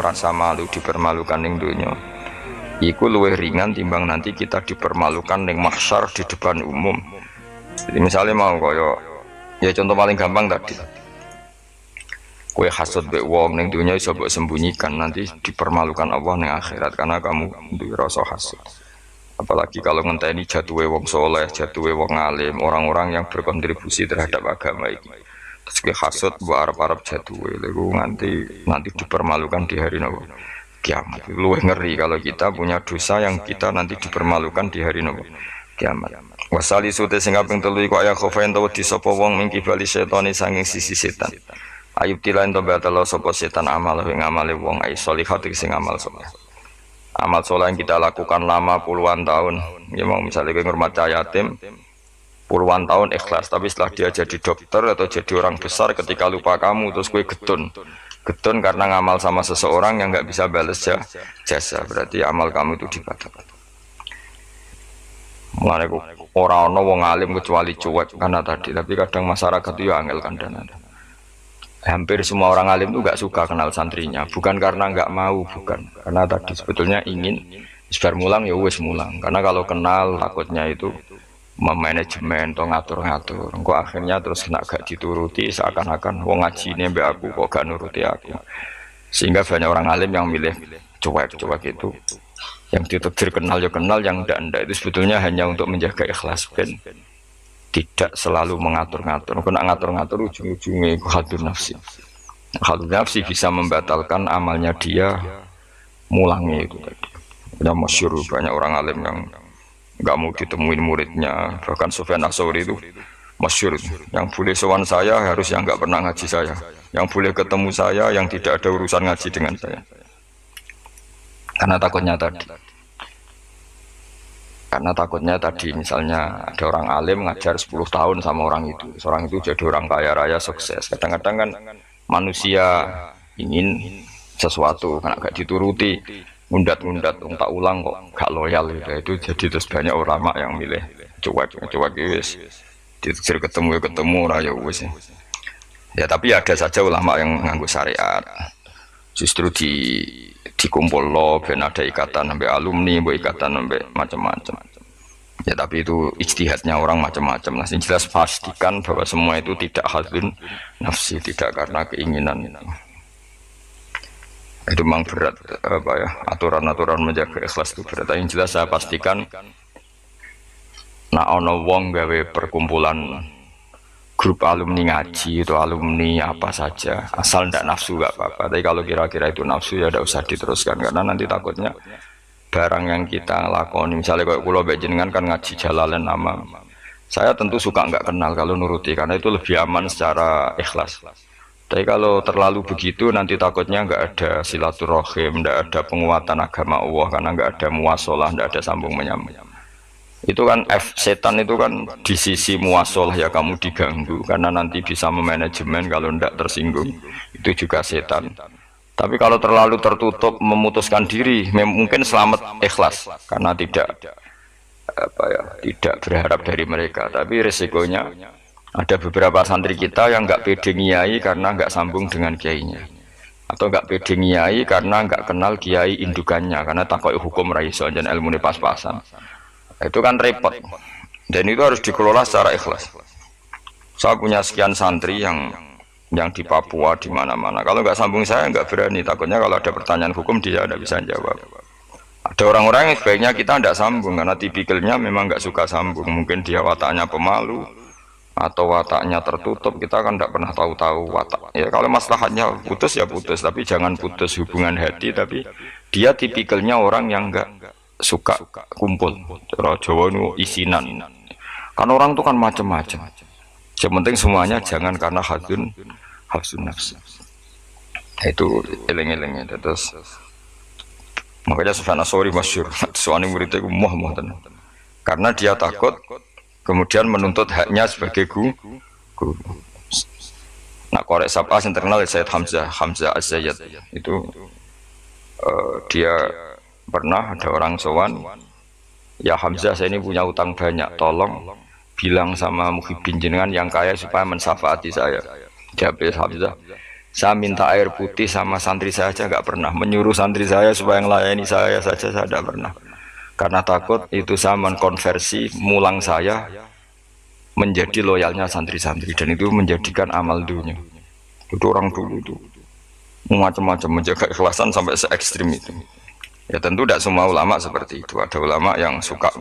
rasa malu dipermalukan ning dunya iku luwih ringan timbang nanti kita dipermalukan ning mahsyar di depan umum. Jadi misalnya mau koyo ya contoh paling gampang tadi. Kue hasud be wong ning dunya iso mbok sembunyikan nanti dipermalukan Allah ning akhirat karena kamu duwe rasa hasud. Apalagi kalau ngenteni jatuhe wong soleh, jatuhe wong alim, orang-orang yang berkontribusi terhadap agama ini. Terus ke hasud buat arep-arep jatuhe lego nanti dipermalukan di hari nopo kiamat. Luwih ngeri kalau kita punya dosa yang kita nanti dipermalukan di hari nopo kiamat. Wasali sute sing kaping 3 iku aya khofain tawa di sapa wong mingki bali setane sanging sisi setan. Ayub tilain to batalo sapa setan amal ing amale wong ai sholihat sing amal saleh. Amal soleh yang kita lakukan lama puluhan tahun, ya mau misalnya kayak ngurmat yatim puluhan tahun ikhlas, tapi setelah dia jadi dokter atau jadi orang besar ketika lupa kamu terus gue getun karena ngamal sama seseorang yang nggak bisa balas jasa, berarti amal kamu itu dibatalkan. Mulane orang ono wong alim kecuali cuek karena tadi, tapi kadang masyarakat itu ya angel kandhane. Hampir semua orang alim itu nggak suka kenal santrinya, bukan karena nggak mau, bukan karena tadi sebetulnya ingin sebar mulang ya wes mulang, karena kalau kenal takutnya itu memanajemen atau ngatur-ngatur, kok akhirnya terus kena gak dituruti seakan-akan wong ngaji ini mbak aku kok gak nuruti aku, sehingga banyak orang alim yang milih cuek-cuek itu, yang ditakdir kenal ya kenal, yang ndak itu sebetulnya hanya untuk menjaga ikhlas ben tidak selalu mengatur-ngatur. Kena ngatur-ngatur ujung-ujungnya itu hadur nafsi. Hadur nafsi bisa membatalkan amalnya dia, mulangnya itu tadi. Ya masyhur banyak orang alim yang nggak mau ditemuin muridnya. Bahkan Sufyan Ats-Tsauri itu masyhur. Yang boleh sowan saya harus yang nggak pernah ngaji saya. Yang boleh ketemu saya yang tidak ada urusan ngaji dengan saya. Karena takutnya tadi misalnya ada orang alim ngajar 10 tahun sama orang itu jadi orang kaya raya sukses. Kadang-kadang kan manusia ingin sesuatu karena gak dituruti, ngundat-ngundat tak ulang kok gak loyal itu jadi terus banyak ulama yang milih cuek wis ditegur ketemu raya wis ya. Tapi ada saja ulama yang nganggo syariat justru dikumpul lo ben ada ikatan sampai alumni, ikatan sampai macam-macam. Ya tapi itu ijtihadnya orang macam-macam. Nah, jelas pastikan bahwa semua itu tidak hadun nafsi, tidak karena keinginan. Itu memang berat apa ya, aturan-aturan menjaga ikhlas itu berat. Yang jelas saya pastikan nah ono wong gawe perkumpulan grup alumni ngaji itu alumni apa saja asal ndak nafsu gak apa-apa, tapi kalau kira-kira itu nafsu ya tidak usah diteruskan karena nanti takutnya barang yang kita lakoni misalnya kayak pulau Bejengan kan ngaji Jalalain nama saya tentu suka nggak kenal kalau nuruti karena itu lebih aman secara ikhlas, tapi kalau terlalu begitu nanti takutnya nggak ada silaturahim, nggak ada penguatan agama Allah karena nggak ada muasalah, nggak ada sambung menyambung. Itu kan setan itu kan di sisi muasalah ya kamu diganggu karena nanti bisa memanajemen, kalau tidak tersinggung itu juga setan. Tapi kalau terlalu tertutup memutuskan diri mungkin selamat ikhlas karena tidak berharap dari mereka. Tapi resikonya ada beberapa santri kita yang nggak pede ngiyai karena nggak sambung dengan kiainya, atau nggak pede ngiyai karena nggak kenal kiai indukannya karena takut hukum raiso dan ilmu pas-pasan. Itu kan repot dan itu harus dikelola secara ikhlas. Saya punya sekian santri yang di Papua di mana-mana, kalau nggak sambung saya nggak berani, takutnya kalau ada pertanyaan hukum dia tidak bisa jawab. Ada orang-orang yang sebaiknya kita tidak sambung karena tipikalnya memang nggak suka sambung, mungkin dia wataknya pemalu atau wataknya tertutup, kita kan tidak pernah tahu-tahu watak ya. Kalau maslahatnya putus ya putus, tapi jangan putus hubungan hati, tapi dia tipikalnya orang yang nggak suka kumpul. Jawa nu isinan. Kan orang itu kan macam-macam. Yang penting semuanya jangan karena hafsun nafsi. Itu eleng-elengnya. Terus makanya Sufyan Ats-Tsauri masyhur, soalnya muridnya muah tenan. Karena dia takut kemudian menuntut haknya sebagai guru. Nah, korek sapa yang terkenal Sayyid Hamzah Az-Zayyad itu dia pernah ada orang sowan, ya Hamzah saya ini punya utang banyak, tolong bilang sama Muhyiddin jenengan yang kaya supaya mensyafaati saya. Jawab Hamzah, Saya minta air putih sama santri saya aja nggak pernah. Menyuruh santri saya supaya melayani saya saja saya tidak pernah. Karena takut itu saya mengkonversi mulang saya menjadi loyalnya santri-santri dan itu menjadikan amal dunia. Itu orang dulu itu macam-macam menjaga ikhlasan sampai se ekstrim itu. Ya tentu tidak semua ulama seperti itu. Ada ulama yang suka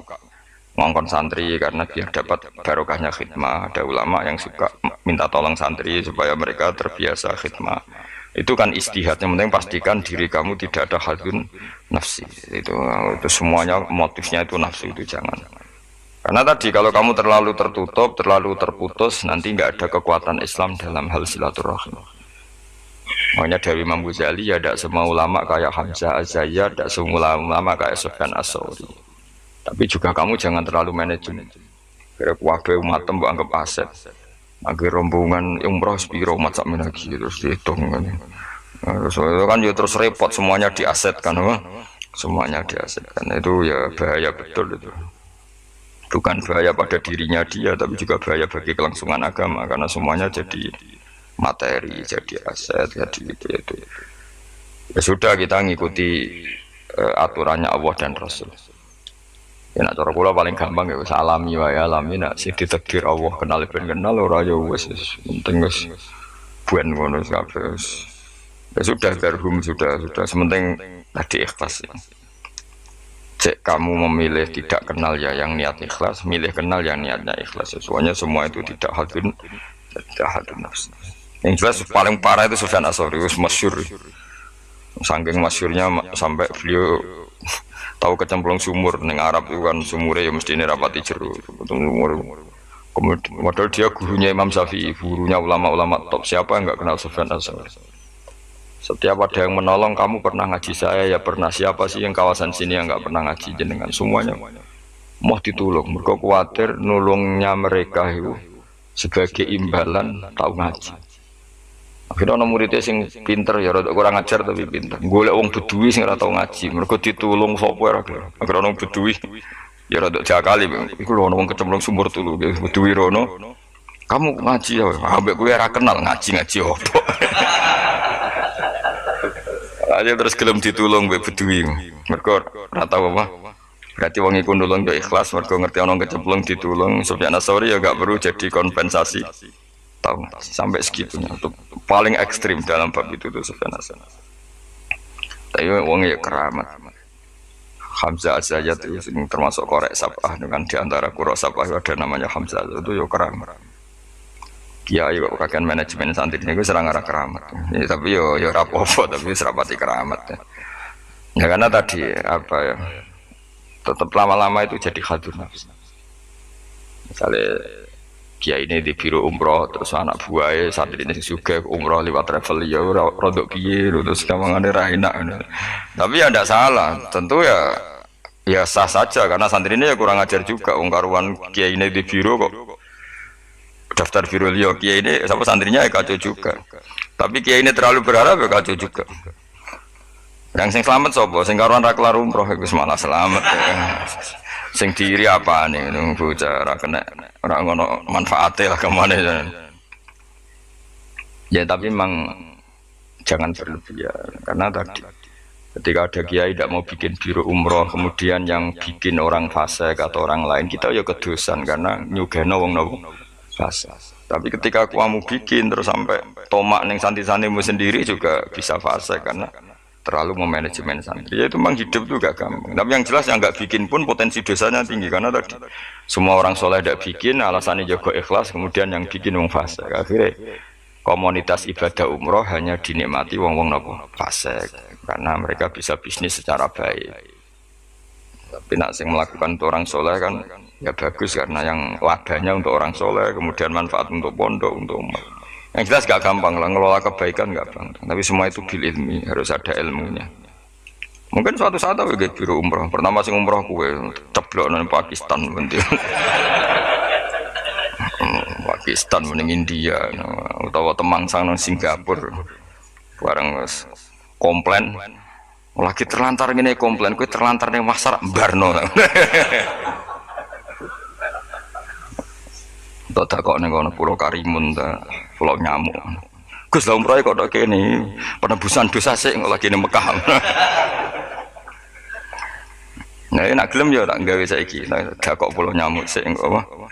ngongkon santri karena biar dapat barokahnya khidmah. Ada ulama yang suka minta tolong santri supaya mereka terbiasa khidmah. Itu kan istihad, yang penting pastikan diri kamu tidak ada hadun nafsi. Itu semuanya motifnya itu nafsu, itu jangan. Karena tadi kalau kamu terlalu tertutup, terlalu terputus, nanti nggak ada kekuatan Islam dalam hal silaturahim. Makanya dari Imam Ghazali ya tidak semua ulama kayak Hamzah Az-Zayyad, tidak semua ulama kayak Sufyan As-Tsauri. Tapi juga kamu jangan terlalu manajemen. Kira kuwabe umat mbok anggap aset. Agar rombongan umroh spiro mat sak lagi terus dihitung kan. Terus kan ya terus repot semuanya diasetkan, semuanya diasetkan. Itu ya bahaya betul itu. Bukan bahaya pada dirinya dia, tapi juga bahaya bagi kelangsungan agama karena semuanya jadi materi, jadi aset, jadi itu. Ya sudah kita ngikuti aturannya Allah dan Rasul. Ya nak cara kula paling gampang ya wis alami wae alami nak sing ditakdir Allah kenal ben kenal ora ya wis penting wis buan ngono kabeh. Ya sudah berhum sudah sementing tadi ikhlas. Cek kamu memilih tidak kenal ya yang niat ikhlas, milih kenal yang niatnya ikhlas. Semuanya semua itu tidak hadun nafs. Yang jelas paling parah itu Sufyan As-Tsauri wis masyhur. Saking masyhurnya sampai beliau tahu kecemplung sumur neng Arab itu kan sumurnya ya mesti ini rapati jeru sumur. Kemudian dia gurunya Imam Syafi'i, gurunya ulama-ulama top. Siapa yang nggak kenal Sufyan As-Tsauri? Setiap ada yang menolong, kamu pernah ngaji saya ya pernah. Siapa sih yang kawasan sini yang nggak pernah ngaji jenengan? Semuanya mau ditolong. Mereka khawatir nolongnya mereka itu sebagai imbalan tahu ngaji. Akhirnya orang muridnya sing pinter ya rada kurang ajar tapi pinter. Golek wong bedui sing ora tau ngaji, mergo ditulung sapa ora. Akhirnya orang bedui ya rada jakali. Iku lho wong kecemplung sumur tulu bedui rono. Kamu ngaji ya, ambek kowe ora kenal ngaji-ngaji opo. Aja terus gelem ditulung mbek bedui. Mergo ora tau apa. Berarti wong iku nulung yo ikhlas mergo ngerti ana kecemplung ditulung. Sufyan As-Tsauri ya gak perlu jadi kompensasi. Tahu sampai segitunya untuk paling ekstrim dalam bab itu tuh sebenarnya. Tapi wong ya keramat. Hamzah Az-Zayyad itu termasuk korek sabah dengan diantara kuro sabah ada namanya Hamzah itu ya keramat. Kiai kok kakek manajemen santri ini gue serang arah keramat. Ya, tapi yo rapopo tapi serapati keramat. Ya karena tadi apa ya tetap lama-lama itu jadi hadun nafs. Misalnya Kiai ini di biro umroh terus anak buahnya santri ini juga umroh lewat travel ya rodok kiai terus kawangannya enak. Tapi ya tidak salah, tentu ya sah saja karena santri ini ya kurang ajar juga. Karuan kiai ini di biro kok daftar biro liyo kiai ini sama santrinya ya kacau juga. Tapi kiai ini terlalu berharap ya kacau juga. Yang sing selamat sopo, sing karuan raklar umroh itu malah selamat. Sing diri apa nih nunggu cara kena orang ngono manfaatnya lah kemana ya tapi memang jangan berlebihan karena tadi ketika ada kiai tidak mau bikin biro umroh kemudian yang bikin orang fasik atau orang lain kita ya kedosan karena nyugeno wong nopo fasik. Tapi ketika kamu bikin terus sampai tomak neng santri-santrimu sendiri juga bisa fasik karena terlalu memanajemen santri. Ya itu memang hidup juga gampang. Tapi yang jelas yang nggak bikin pun potensi dosanya tinggi karena tadi semua orang soleh tidak bikin, alasannya jago ikhlas, kemudian yang bikin wong fasik. Akhirnya komunitas ibadah umroh hanya dinikmati wong-wong nopo fasik karena mereka bisa bisnis secara baik. Tapi nak sing melakukan untuk orang soleh kan ya bagus karena yang labanya untuk orang soleh, kemudian manfaat untuk pondok, untuk umat. Yang jelas gak gampang lah, ngelola kebaikan gak gampang. Tapi semua itu bil ilmi, harus ada ilmunya. Mungkin suatu saat aku ke biro umroh. Pertama sing umroh kue ceblok nang Pakistan bentuk. Pakistan mending India, utawa Temangsang nang Singapura. Barang komplain. Lagi terlantar gini komplain, kue terlantar ning pasar Barno. Tak kok ning kono Pulau Karimun ta, Pulau Nyamuk. Gus lah umroh kok kene penebusan dosa sik kok lagi ning Mekah. Nah, nak gelem ya tak gawe saiki. Dak kok puluh nyamuk sik engko apa.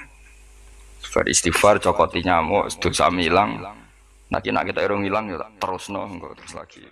Bar istighfar cokoti nyamuk dosa ilang. Nek kita irung ilang ya tak terusno engko terus lagi.